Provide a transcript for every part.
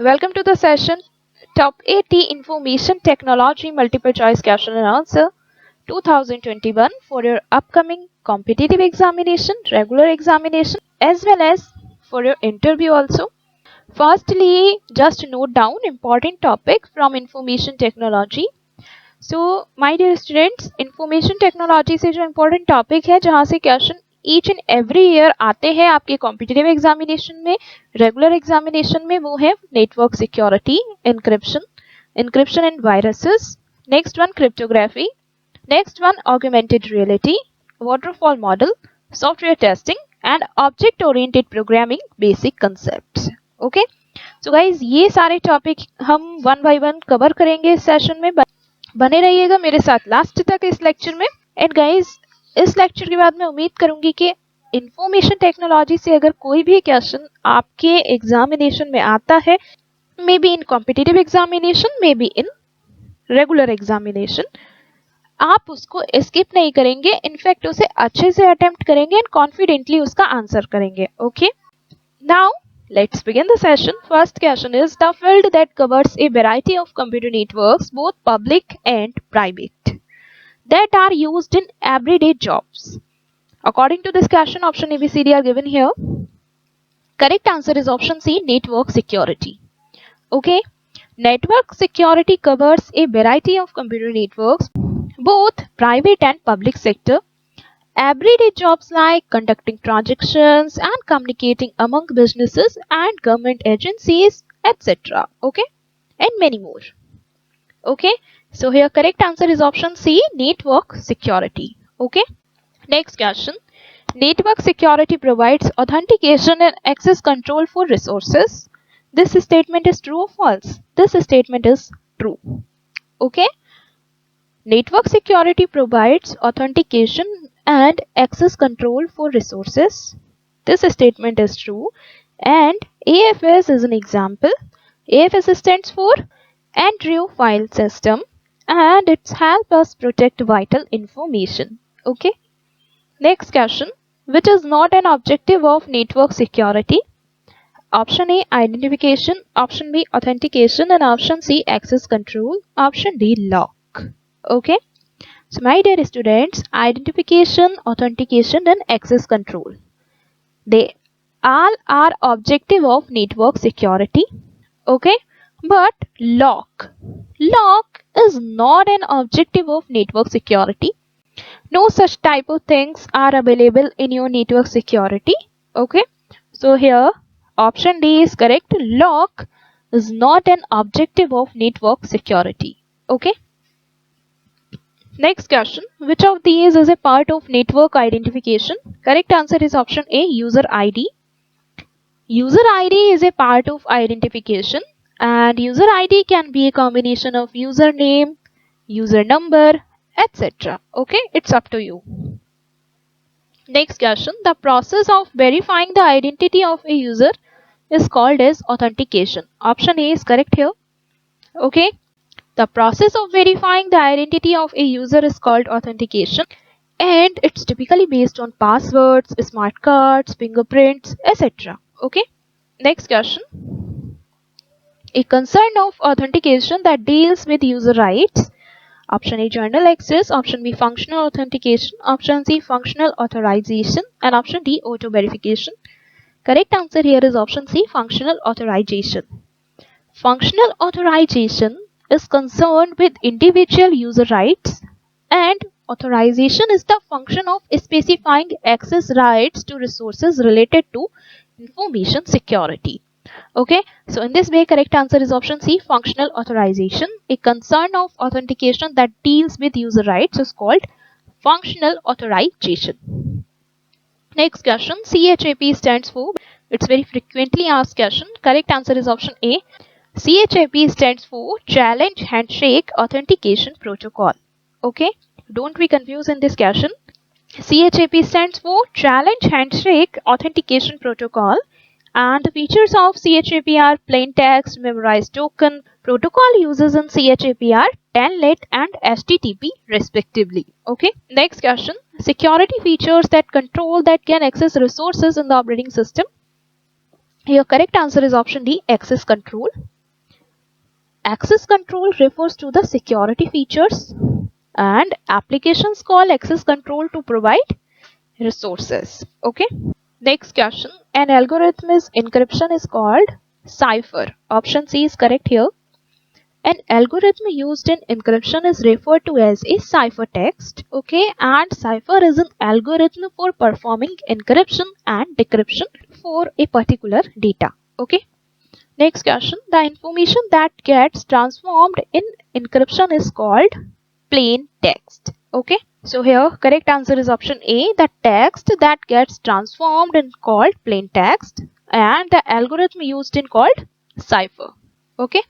Welcome to the session Top 80 Information Technology Multiple Choice Question and Answer 2021 for your upcoming competitive examination, regular examination, as well as for your interview also. Firstly, just note down important topic from information technology. So, my dear students, information technology से जो important topic है जहाँ से question each and every year आते हैं आपके competitive examination में, regular examination में, वो है network security, encryption and viruses, next one cryptography, next one augmented reality, waterfall model, software testing and object oriented programming basic concepts. Okay, so guys ये सारे topic हम वन बाय वन कवर करेंगे इस session में. बने रहिएगा मेरे साथ लास्ट तक इस लेक्चर में. एंड गाइज इस लेक्चर के बाद मैं उम्मीद करूंगी कि इंफॉर्मेशन टेक्नोलॉजी से अगर कोई भी क्वेश्चन आपके एग्जामिनेशन में आता है, may be in competitive examination, may be in regular examination, आप उसको स्किप नहीं करेंगे, इनफैक्ट उसे अच्छे से अटेम्प्ट करेंगे एंड कॉन्फिडेंटली उसका आंसर करेंगे. Okay, now let's begin the session. First question is the field that covers a variety of computer networks, both public and private, that are used in everyday jobs. According to this question, option A, B, C, D are given here. Correct answer is option C, network security. Okay, network security covers a variety of computer networks, both private and public sector. Everyday jobs like conducting transactions and communicating among businesses and government agencies, etc. Okay, and many more. Okay, so here correct answer is option C, network security. Okay, next question. Network security provides authentication and access control for resources. This statement is true or false? This statement is true. Okay, network security provides authentication and access control for resources. This statement is true. And AFS is an example. AFS stands for Andrew File System and it's help us protect vital information. Okay. Next question. Which is not an objective of network security? Option A, identification. Option B, authentication. And option C, access control. Option D, lock. Okay. So my dear students, identification, authentication and access control, they all are objective of network security. Okay, but lock is not an objective of network security. No such type of things are available in your network security. Okay, so here option D is correct. Lock is not an objective of network security. Okay. Next question. Which of these is a part of network identification? Correct answer is option A, user ID. User ID is a part of identification and user ID can be a combination of username, user number, etc. Okay, it's up to you. Next question. The process of verifying the identity of a user is called as authentication. Option A is correct here. Okay. The process of verifying the identity of a user is called authentication and it's typically based on passwords, smart cards, fingerprints, etc. Okay. Next question. A concern of authentication that deals with user rights. Option A, journal access. Option B, functional authentication. Option C, functional authorization. And option D, auto verification. Correct answer here is option C, functional authorization. Functional authorization is concerned with individual user rights and authorization is the function of specifying access rights to resources related to information security. Okay, so in this way correct answer is option C, functional authorization. A concern of authentication that deals with user rights is called functional authorization. Next question. CHAP stands for, it's very frequently asked question. Correct answer is option A. CHAP stands for Challenge Handshake Authentication Protocol. Okay, don't be confused in this question. CHAP stands for Challenge Handshake Authentication Protocol and the features of CHAP are plain text, memorized token. Protocol uses in CHAP are Telnet and HTTP respectively. Okay, next question. Security features that control that can access resources in the operating system. Your correct answer is option D, access control. Access control refers to the security features and applications call access control to provide resources. Okay. Next question. An algorithm's encryption is called cipher. Option C is correct here. An algorithm used in encryption is referred to as a ciphertext. Okay, and cipher is an algorithm for performing encryption and decryption for a particular data. Okay. Next question. The information that gets transformed in encryption is called plain text. Okay. So here correct answer is option A. The text that gets transformed in called plain text and the algorithm used in called cipher. Okay.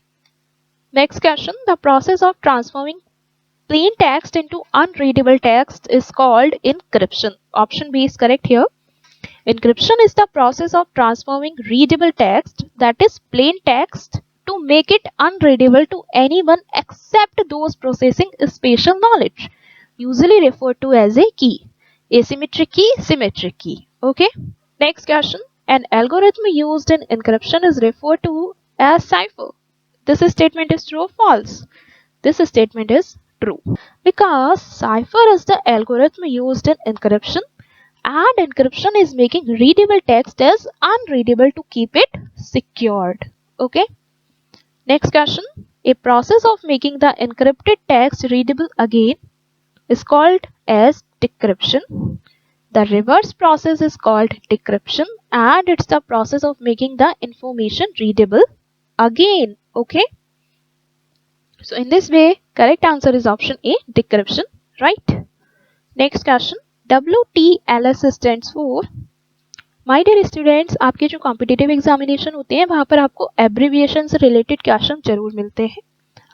Next question. The process of transforming plain text into unreadable text is called encryption. Option B is correct here. Encryption is the process of transforming readable text, that is plain text, to make it unreadable to anyone except those possessing spatial knowledge, usually referred to as a key. Asymmetric key, symmetric key. Okay. Next question. An algorithm used in encryption is referred to as cipher. This statement is true or false? This statement is true because cipher is the algorithm used in encryption and encryption is making readable text as unreadable to keep it secured. Okay. Next question. A process of making the encrypted text readable again is called as decryption. The reverse process is called decryption and it's the process of making the information readable again. Okay. So in this way, correct answer is option A, decryption, right? Next question. WTLS stands for, my dear students, आपके जो competitive examination होते हैं वहां पर आपको abbreviation से related question जरूर मिलते हैं.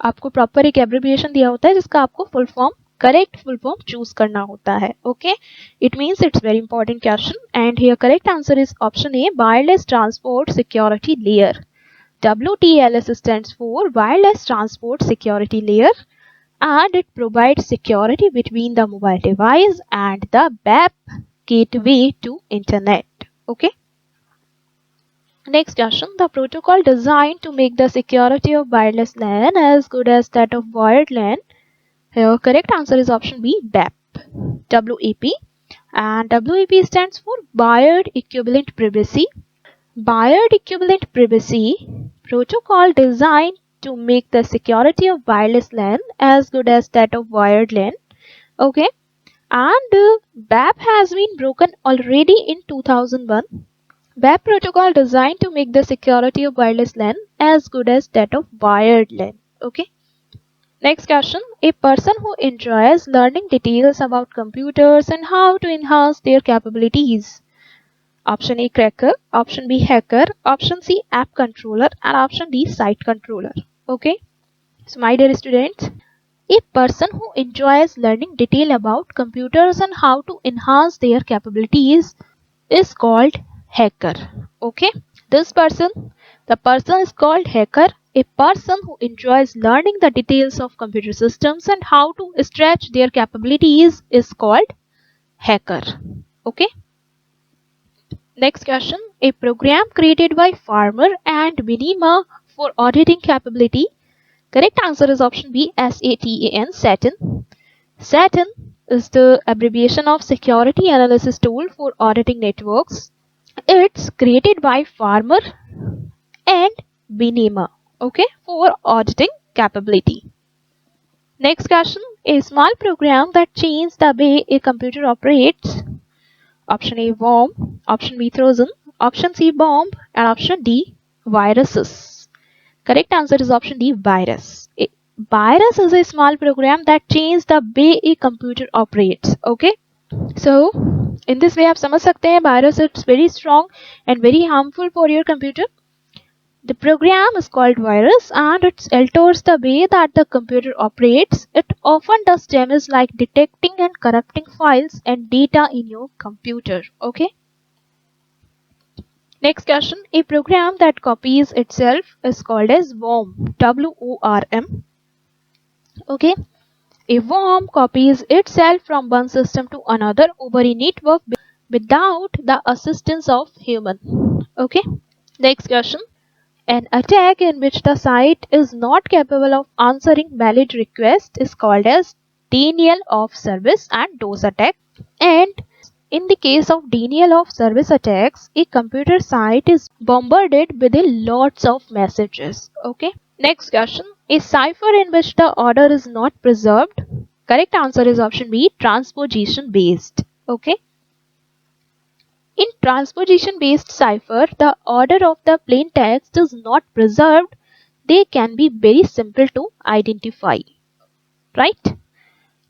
आपको प्रॉपर एक एब्रिविएशन दिया होता है जिसका आपको full form, correct full form choose करना होता है. Okay, it means it's very important question and here correct answer is option A, wireless transport security layer. WTLS stands for Wireless Transport Security Layer and it provides security between the mobile device and the web gateway to internet. Okay. Next question. The protocol designed to make the security of wireless LAN as good as that of wired LAN. Here correct answer is option B, WEP. WEP. And WEP stands for Wired Equivalent Privacy. Wired Equivalent Privacy protocol designed to make the security of wireless LAN as good as that of wired LAN. Okay, and WEP has been broken already in 2001. WEP protocol designed to make the security of wireless LAN as good as that of wired LAN. Okay. Next question. A person who enjoys learning details about computers and how to enhance their capabilities. Option A, cracker. Option B, hacker. Option C, app controller. And option D, site controller. Okay. So my dear students, a person who enjoys learning detail about computers and how to enhance their capabilities is called hacker. Okay. This person, the person is called hacker. A person who enjoys learning the details of computer systems and how to stretch their capabilities is called hacker. Okay. Next question. A program created by Farmer and Minima for auditing capability. Correct answer is option B, SATAN, SATAN. SATAN is the abbreviation of Security Analysis Tool for Auditing Networks. It's created by Farmer and Minima, okay, for auditing capability. Next question. A small program that changes the way a computer operates. Option A, worm. Option B, Trojan. Option C, bomb. And option D, viruses. Correct answer is option D, virus. A virus is a small program that changes the way a computer operates. Okay. So, in this way आप समझ सकते हैं virus it's very strong and very harmful for your computer. The program is called virus and it alters the way that the computer operates. It often does damage like detecting and corrupting files and data in your computer. Okay. Next question. A program that copies itself is called as worm. WORM. Okay. A worm copies itself from one system to another over a network without the assistance of human. Okay. Next question. An attack in which the site is not capable of answering valid requests is called as denial of service and DOS attack. And in the case of denial of service attacks, a computer site is bombarded with a lots of messages. Okay. Next question. A cipher in which the order is not preserved. Correct answer is option B, transposition based. Okay. In transposition based cipher, the order of the plain text is not preserved. They can be very simple to identify. Right?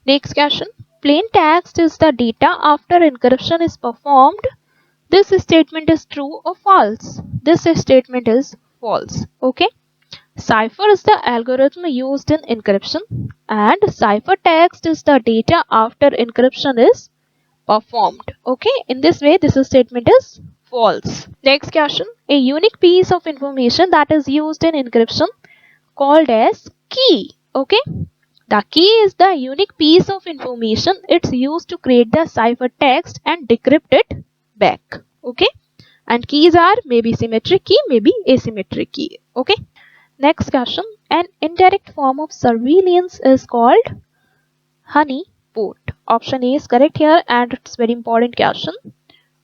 Next question. Plain text is the data after encryption is performed. This statement is true or false? This statement is false. Okay. Cipher is the algorithm used in encryption, and ciphertext is the data after encryption is performed. Okay, in this way this statement is false. Next question. A unique piece of information that is used in encryption called as key. Okay, the key is the unique piece of information. It's used to create the ciphertext and decrypt it back. Okay, and keys are maybe symmetric key, maybe asymmetric key. Okay. Next question. An indirect form of surveillance is called honeypot. Option A is correct here, and it's very important question.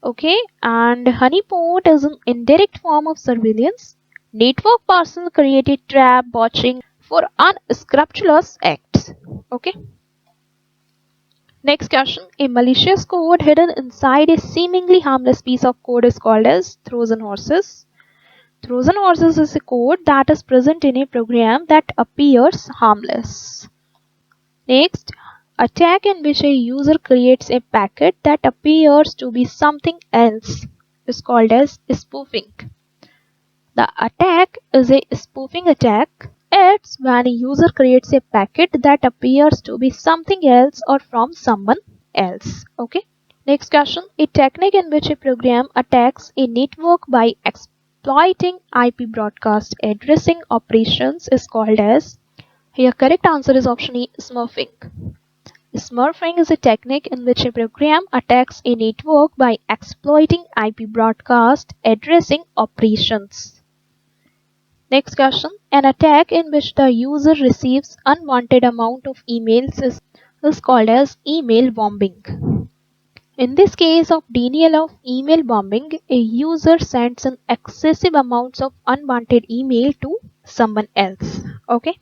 Okay, and honeypot is an indirect form of surveillance. Network personnel create a trap watching for unscrupulous acts. Okay. Next question. A malicious code hidden inside a seemingly harmless piece of code is called as Trojan horses. Trojan horses is a code that is present in a program that appears harmless. Next, attack in which a user creates a packet that appears to be something else is called as spoofing. The attack is a spoofing attack. It's when a user creates a packet that appears to be something else or from someone else. Okay. Next question. A technique in which a program attacks a network by exploiting IP broadcast addressing operations is called as, here correct answer is option E, smurfing. Smurfing is a technique in which a program attacks a network by exploiting IP broadcast addressing operations. Next question. An attack in which the user receives unwanted amount of emails is called as email bombing. In this case of denial of email bombing, a user sends an excessive amounts of unwanted email to someone else. Okay.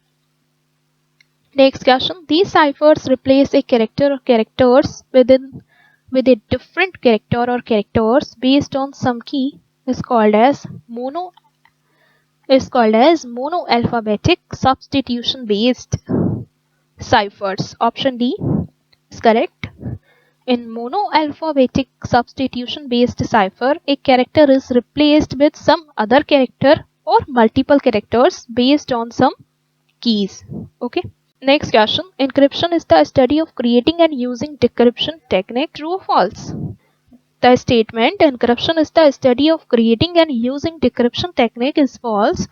Next question. These ciphers replace a character or characters with a different character or characters based on some key is called as monoalphabetic substitution based ciphers. Option D is correct. In monoalphabetic substitution based cipher, a character is replaced with some other character or multiple characters based on some keys. Okay. Next question. Encryption is the study of creating and using decryption technique. True or false? The statement encryption is the study of creating and using decryption technique is false,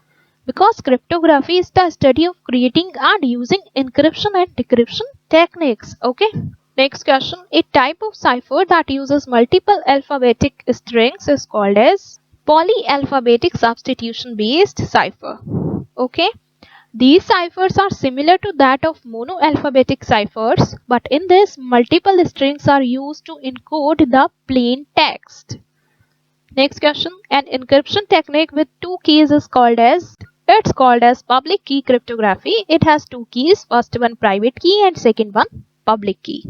because cryptography is the study of creating and using encryption and decryption techniques. Okay. Next question. A type of cipher that uses multiple alphabetic strings is called as polyalphabetic substitution based cipher. Okay. These ciphers are similar to that of monoalphabetic ciphers, but in this multiple strings are used to encode the plain text. Next question. An encryption technique with two keys is called as, it's called as public key cryptography. It has two keys, first one private key and second one public key.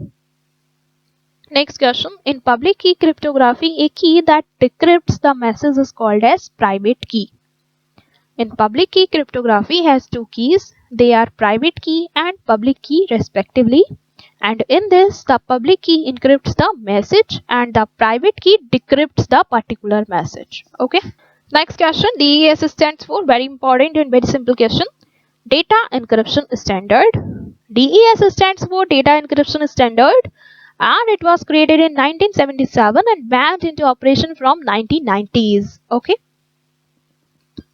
Next question. In public key cryptography, a key that decrypts the message is called as private key. In public key cryptography has two keys. They are private key and public key respectively. And in this, the public key encrypts the message and the private key decrypts the particular message. Okay. Next question. DES stands for, very important and very simple question, Data Encryption Standard. DES stands for Data Encryption Standard, and it was created in 1977 and went into operation from 1990s. Okay.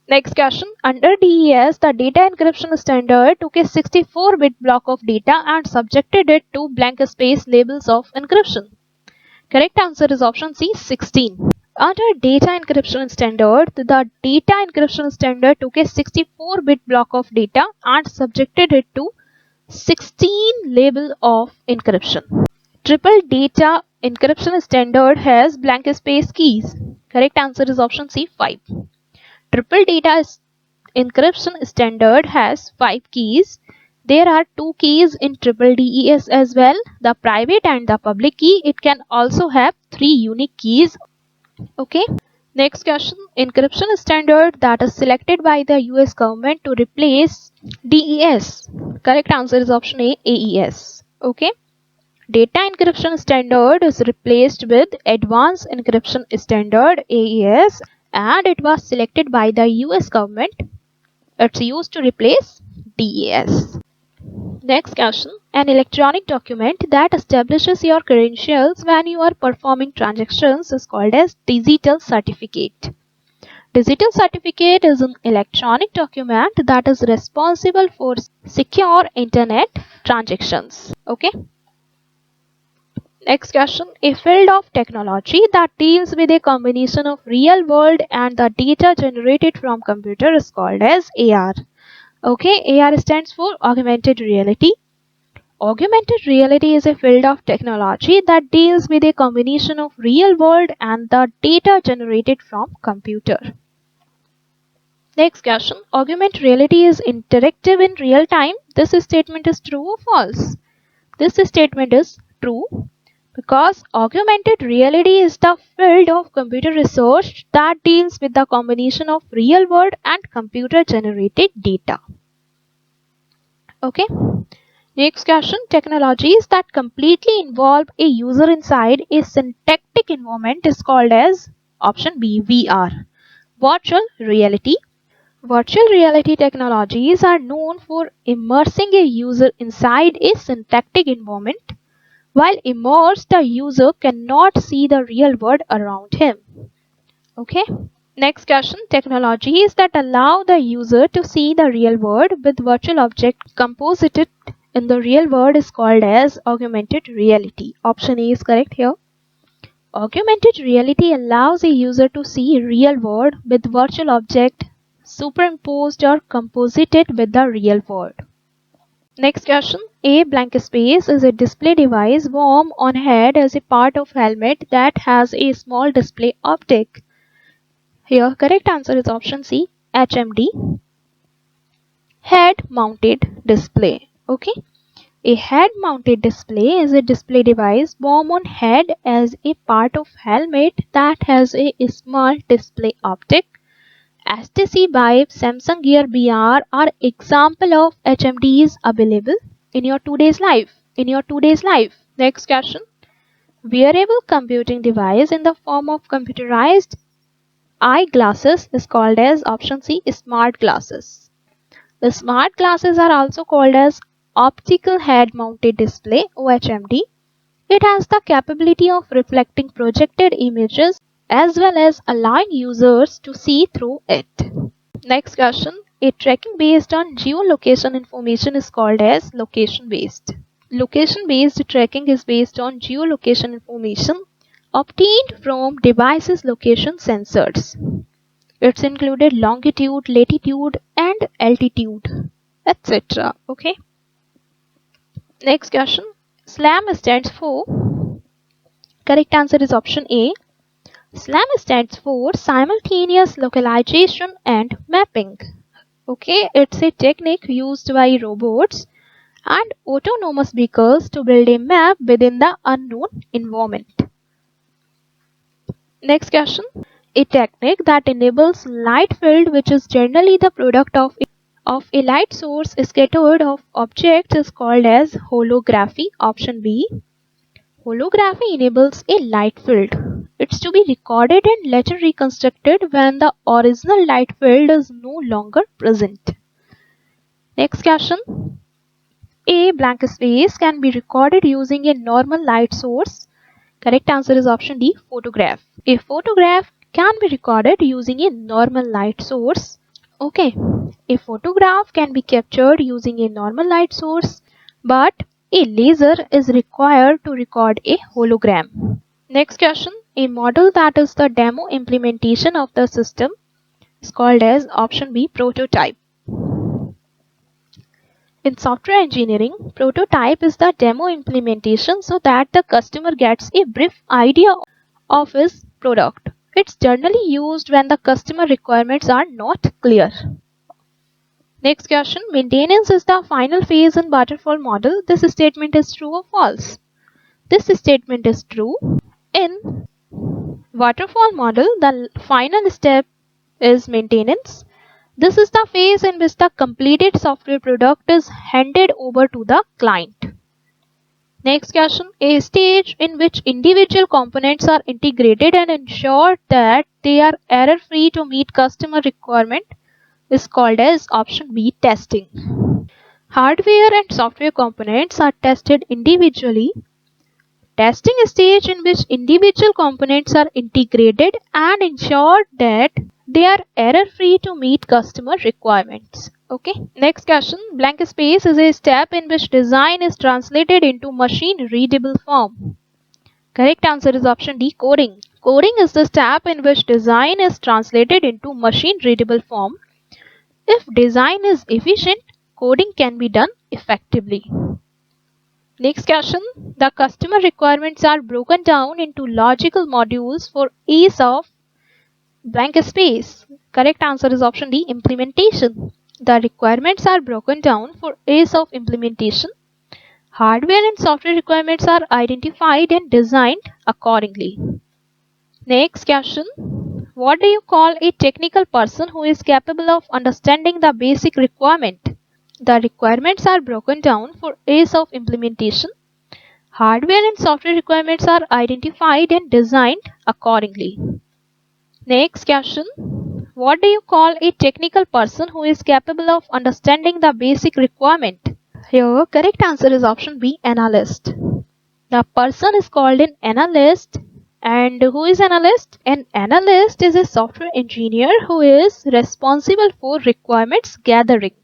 Next question. Under DES, the data encryption standard took a 64-bit block of data and subjected it to blank space labels of encryption. Correct answer is option C, 16. Under data encryption standard, the data encryption standard took a 64-bit block of data and subjected it to 16 level of encryption. Triple data encryption standard has blank space keys. Correct answer is option C, 5. Triple data encryption standard has 5 keys. There are 2 keys in triple DES as well, the private and the public key. It can also have 3 unique keys. Okay. Next question. Encryption standard that is selected by the US government to replace DES. Correct answer is option A, AES. Okay. Data encryption standard is replaced with Advanced Encryption Standard AES, and it was selected by the US government. It's used to replace DES. Next question. An electronic document that establishes your credentials when you are performing transactions is called as digital certificate. Digital certificate is an electronic document that is responsible for secure internet transactions. Okay. Next question. A field of technology that deals with a combination of real world and the data generated from computer is called as AR. Okay, AR stands for augmented reality. Augmented reality is a field of technology that deals with a combination of real world and the data generated from computer. Next question. Augmented reality is interactive in real time. This statement is true or false? This statement is true, because augmented reality is the field of computer research that deals with the combination of real world and computer generated data. Okay. Next question. Technologies that completely involve a user inside a syntactic environment is called as option B, VR. Virtual reality. Virtual reality technologies are known for immersing a user inside a syntactic environment. While immersed, the user cannot see the real world around him. Okay. Next question. Technologies that allow the user to see the real world with virtual objects composited in the real world is called as augmented reality. Option A is correct here. Augmented reality allows a user to see real world with virtual object superimposed or composited with the real world. Next question. A blank space is a display device worn on head as a part of helmet that has a small display optic. Here correct answer is option C, HMD. Head mounted display. Okay. A head mounted display is a display device worn on head as a part of helmet that has a small display optic. HTC Vive, Samsung Gear VR are example of HMDs available in your today's life. Next question. Wearable computing device in the form of computerized eyeglasses is called as option C, smart glasses. The smart glasses are also called as optical head mounted display, OHMD. It has the capability of reflecting projected images as well as allowing users to see through it. Next question. A tracking based on geolocation information is called as location based. Location based tracking is based on geolocation information obtained from devices' location sensors. It's included longitude, latitude and altitude, etc. Okay. Next question. SLAM stands for, correct answer is option A. SLAM stands for simultaneous localization and mapping. Okay, it's a technique used by robots and autonomous vehicles to build a map within the unknown environment. Next question. A technique that enables light field, which is generally the product of a light source scattered of objects, is called as holography. Option B. Holography enables a light field. It's to be recorded and later reconstructed when the original light field is no longer present. Next question. A blank space can be recorded using a normal light source. Correct answer is option D, photograph. A photograph can be recorded using a normal light source. Okay, a photograph can be captured using a normal light source, but a laser is required to record a hologram. Next question. A model that is the demo implementation of the system is called as option B, prototype. In software engineering, prototype is the demo implementation so that the customer gets a brief idea of his product. It's generally used when the customer requirements are not clear. Next question, maintenance is the final phase in waterfall model. This statement is true or false? This statement is true. In waterfall model, the final step is maintenance. This is the phase in which the completed software product is handed over to the client. Next question, a stage in which individual components are integrated and ensured that they are error-free to meet customer requirement is called as option B, testing. Hardware and software components are tested individually. Testing stage in which individual components are integrated and ensured that they are error-free to meet customer requirements. Okay. Next question. Blank space is a step in which design is translated into machine-readable form. Correct answer is option D, coding. Coding is the step in which design is translated into machine-readable form. If design is efficient, coding can be done effectively. Next question. The customer requirements are broken down into logical modules for ease of blank space. Correct answer is option D, implementation. The requirements are broken down for ease of implementation. Hardware and software requirements are identified and designed accordingly. Next question. What do you call a technical person who is capable of understanding the basic requirement? The requirements are broken down for ease of implementation. Hardware and software requirements are identified and designed accordingly. Next question. What do you call a technical person who is capable of understanding the basic requirement? Here, correct answer is option B, analyst. The person is called an analyst. And who is analyst? An analyst is a software engineer who is responsible for requirements gathering.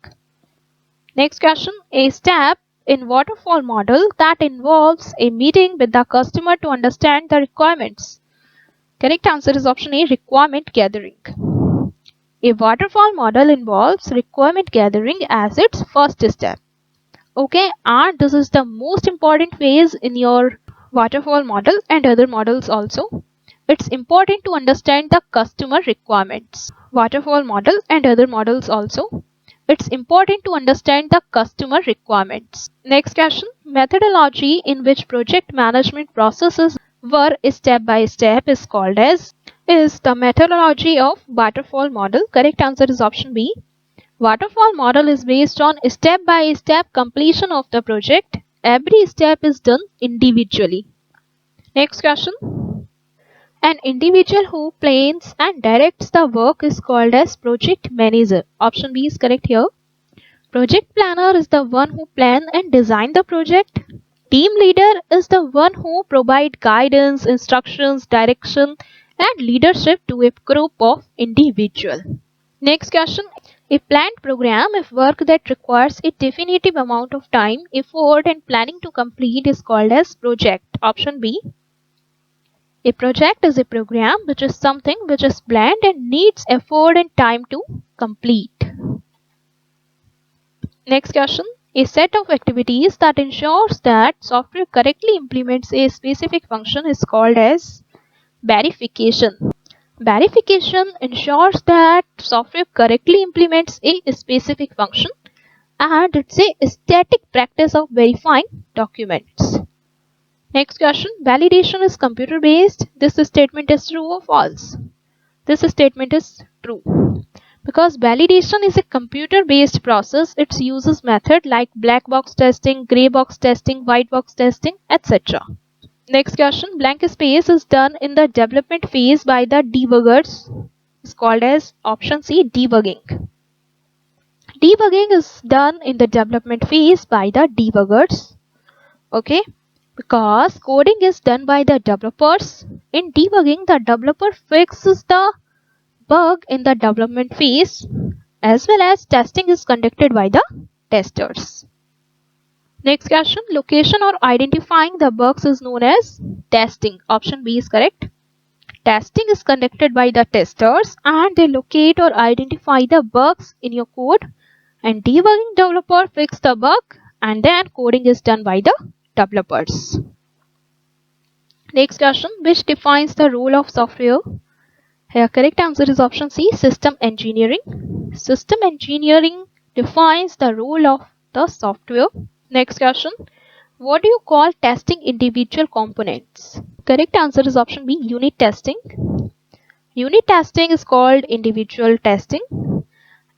Next question. A step in waterfall model that involves a meeting with the customer to understand the requirements. Correct answer is option A, requirement gathering. A waterfall model involves requirement gathering as its first step. Okay, and this is the most important phase in your waterfall model and other models also. It's important to understand the customer requirements. Waterfall model and other models also. It's important to understand the customer requirements. Next question. Methodology in which project management processes were step by step is called as is the methodology of waterfall model. Correct answer is option B. Waterfall model is based on step by step completion of the project. Every step is done individually. Next question. An individual who plans and directs the work is called as project manager. Option B is correct here. Project planner is the one who plan and design the project. Team leader is the one who provide guidance, instructions, direction and leadership to a group of individuals. Next question. A planned program if work that requires a definitive amount of time, effort and planning to complete is called as project. Option B. A project is a program which is something which is planned and needs effort and time to complete. Next question. A set of activities that ensures that software correctly implements a specific function is called as verification. Verification ensures that software correctly implements a specific function and it's a static practice of verifying documents. Next question. Validation is computer based. This statement is true or false? This statement is true. Because validation is a computer based process, it uses method like black box testing, gray box testing, white box testing, etc. Next question. Blank space is done in the development phase by the debuggers. It's called as option C, debugging. Debugging is done in the development phase by the debuggers. Okay. Because coding is done by the developers. In debugging, the developer fixes the bug in the development phase as well as testing is conducted by the testers. Next question. Location or identifying the bugs is known as testing. Option B is correct. Testing is conducted by the testers and they locate or identify the bugs in your code, and debugging developer fix the bug, and then coding is done by the developers. Next question, which defines the role of software? Here correct answer is option C, system engineering. System engineering defines the role of the software. Next question, what do you call testing individual components? Correct answer is option B, unit testing. Unit testing is called individual testing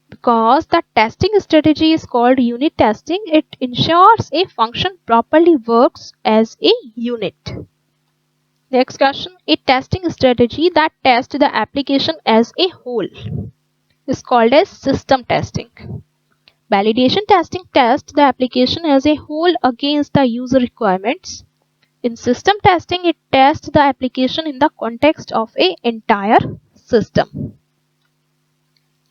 because the testing strategy is called unit testing. It ensures a function properly works as a unit. Next question, a testing strategy that tests the application as a whole is called as system testing. Validation testing tests the application as a whole against the user requirements. In system testing, it tests the application in the context of an entire system.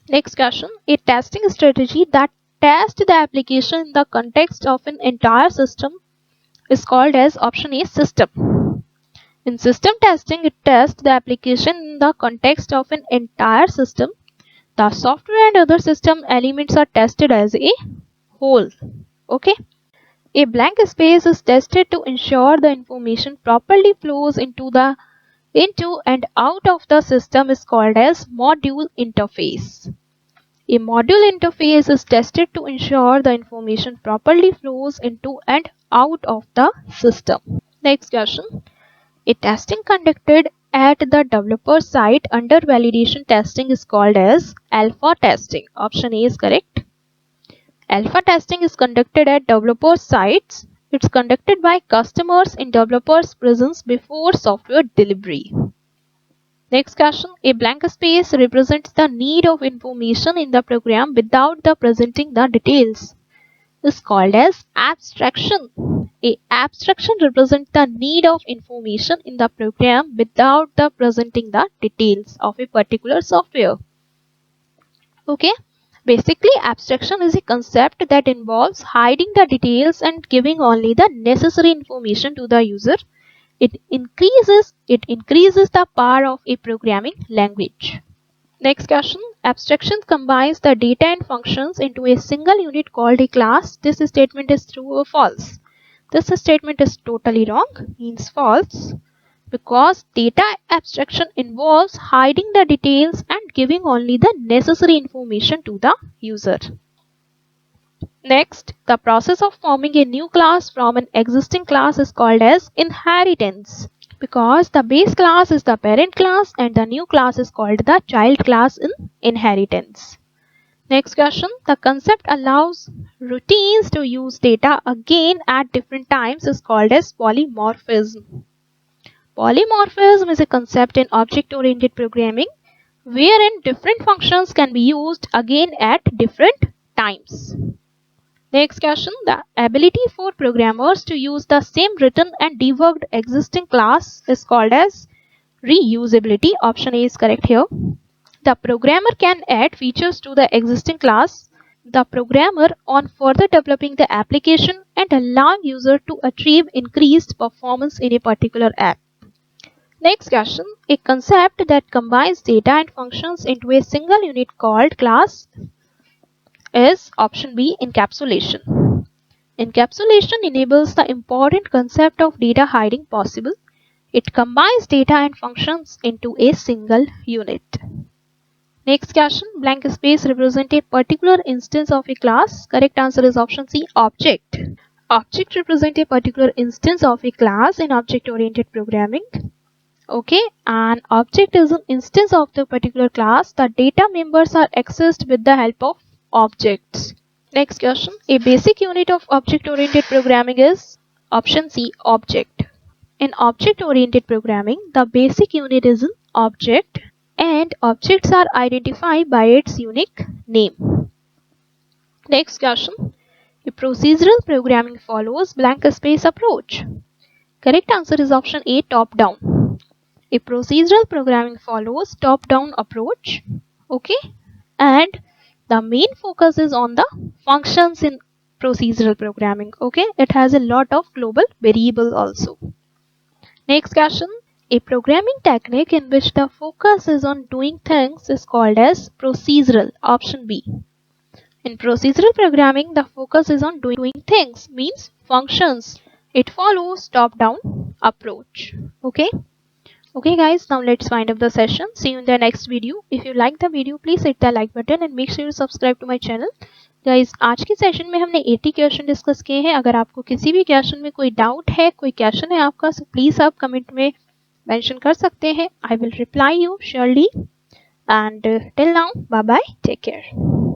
Next question, a testing strategy that tests the application in the context of an entire system is called as option A, system. In system testing, it tests the application in the context of an entire system. The software and other system elements are tested as a whole. Okay. A blank space is tested to ensure the information properly flows into and out of the system is called as module interface. A module interface is tested to ensure the information properly flows into and out of the system. Next question. A testing conducted at the developer site under validation testing is called as alpha testing. Option A is correct. Alpha testing is conducted at developer sites. It's conducted by customers in developers' presence before software delivery. Next question. A blank space represents the need of information in the program without the presenting the details. Is called as abstraction. A abstraction represents the need of information in the program without the presenting the details of a particular software. Okay. Basically, abstraction is a concept that involves hiding the details and giving only the necessary information to the user. It increases the power of a programming language. Next question. Abstraction combines the data and functions into a single unit called a class. This statement is true or false? This statement is totally wrong, means false, because data abstraction involves hiding the details and giving only the necessary information to the user. Next, the process of forming a new class from an existing class is called as inheritance, because the base class is the parent class and the new class is called the child class in inheritance. Next question, the concept allows routines to use data again at different times is called as polymorphism. Polymorphism is a concept in object-oriented programming wherein different functions can be used again at different times. Next question, the ability for programmers to use the same written and debugged existing class is called as reusability. Option A is correct here. The programmer can add features to the existing class. The programmer on further developing the application and allowing user to achieve increased performance in a particular app. Next question, a concept that combines data and functions into a single unit called class is option B, encapsulation. Encapsulation enables the important concept of data hiding possible. It combines data and functions into a single unit. Next question, blank space represents a particular instance of a class. Correct answer is option C, object. Object represents a particular instance of a class in object-oriented programming. Okay, an object is an instance of the particular class. The data members are accessed with the help of objects. Next question, a basic unit of object-oriented programming is option C, object. In object-oriented programming, the basic unit is an object and objects are identified by its unique name. Next question, a procedural programming follows blank space approach. Correct answer is option A, top-down. A procedural programming follows top-down approach. Okay, and the main focus is on the functions in procedural programming. Okay, it has a lot of global variables also. Next question, A programming technique in which the focus is on doing things is called as procedural. Option B. In procedural programming, the focus is on doing things, means functions. It follows top-down approach. Okay guys, now let's wind up the session. See you in the next video. If you like the video, please hit the like button and make sure you subscribe to my channel. Guys आज के session में हमने 80 question discuss किए हैं. अगर आपको किसी भी क्वेश्चन में कोई डाउट है, कोई क्वेश्चन है आपका, तो प्लीज आप कमेंट में मेंशन कर सकते हैं. I will reply you surely. And till now, bye bye, take care.